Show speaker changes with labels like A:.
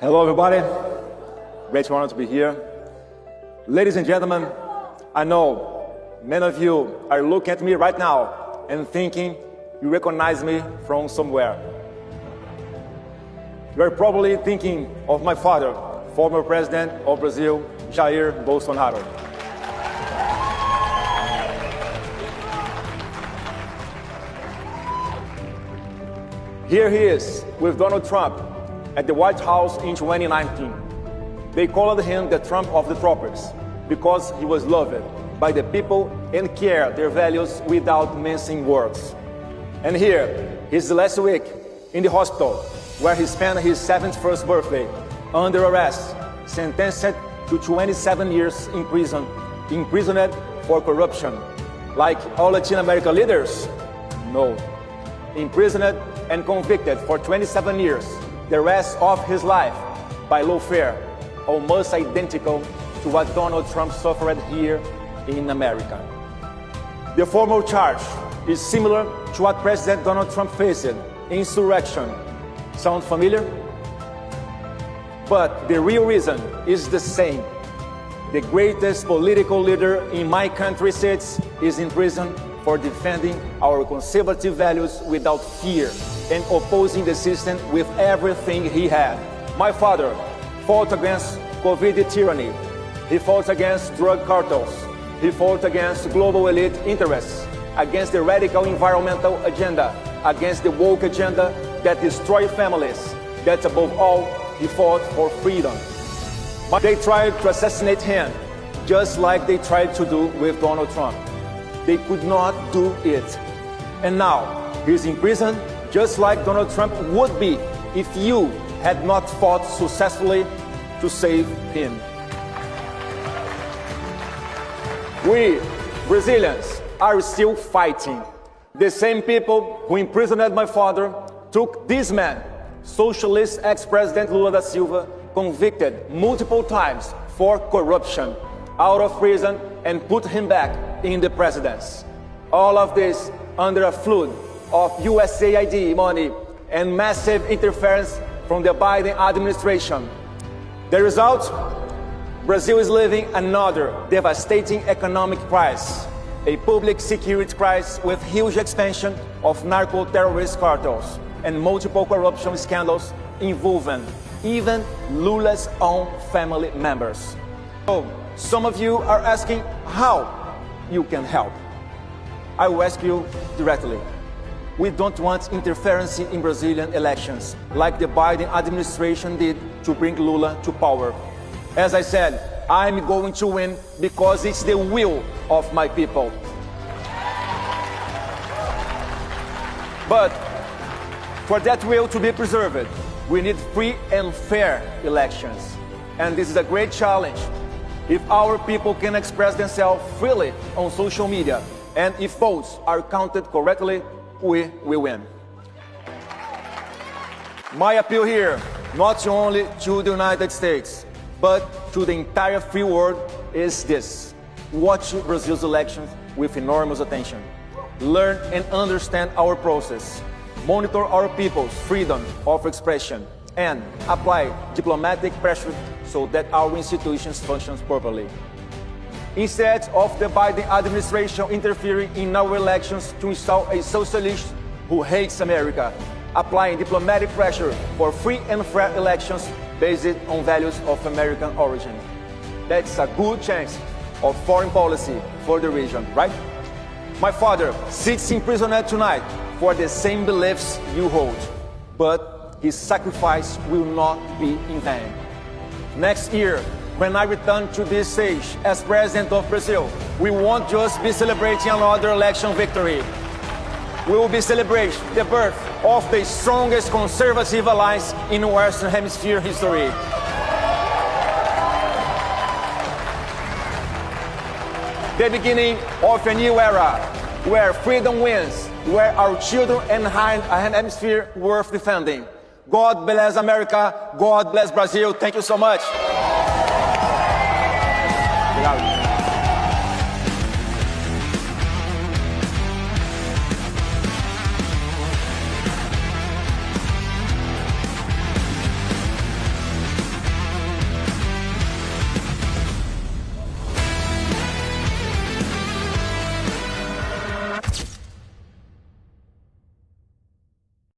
A: Hello, everybody. Great honor to be here. Ladies and gentlemen, I know many of you are looking at me right now and thinking you recognize me from somewhere. You are probably thinking of my father, former president of Brazil, Jair Bolsonaro. Here he is with Donald Trump at the White House in 2019. They called him the Trump of the tropics because he was loved by the people and cared their values without mincing words. And here, he's last week in the hospital where he spent his 71st birthday under arrest, sentenced to 27 years in prison, imprisoned for corruption. Like all Latin American leaders? No. Imprisoned and convicted for 27 years, the rest of his life, by lawfare, almost identical to what Donald Trump suffered here in America. The formal charge is similar to what President Donald Trump faced, insurrection. Sound familiar? But the real reason is the same. The greatest political leader in my country sits is in prison for defending our conservative values without fear and opposing the system with everything he had. My father fought against COVID tyranny. He fought against drug cartels. He fought against global elite interests, against the radical environmental agenda, against the woke agenda that destroys families, that above all, he fought for freedom. But they tried to assassinate him, just like they tried to do with Donald Trump. They could not do it. And now, he's in prison, just like Donald Trump would be if you had not fought successfully to save him. We, Brazilians, are still fighting. The same people who imprisoned my father took this man, socialist ex-president Lula da Silva, convicted multiple times for corruption, out of prison and put him back in the presidency. All of this under a flood of USAID money and massive interference from the Biden administration. The result? Brazil is living another devastating economic crisis, a public security crisis with huge expansion of narco-terrorist cartels and multiple corruption scandals involving even Lula's own family members. So, some of you are asking how you can help. I will ask you directly. We don't want interference in Brazilian elections, like the Biden administration did to bring Lula to power. As I said, I'm going to win because it's the will of my people. But for that will to be preserved, we need free and fair elections. And this is a great challenge. If our people can express themselves freely on social media, and if votes are counted correctly, we will win. My appeal here, not only to the United States, but to the entire free world, is this: watch Brazil's elections with enormous attention. Learn and understand our process. Monitor our people's freedom of expression and apply diplomatic pressure so that our institutions function properly. Instead of the Biden administration interfering in our elections to install a socialist who hates America, applying diplomatic pressure for free and fair elections based on values of American origin. That's a good chance of foreign policy for the region, right? My father sits in prison tonight for the same beliefs you hold, but his sacrifice will not be in vain. Next year, when I return to this stage as President of Brazil, we won't just be celebrating another election victory. We will be celebrating the birth of the strongest conservative alliance in Western Hemisphere history. The beginning of a new era, where freedom wins, where our children and hemisphere worth defending. God bless America. God bless Brazil. Thank you so much. Obrigado.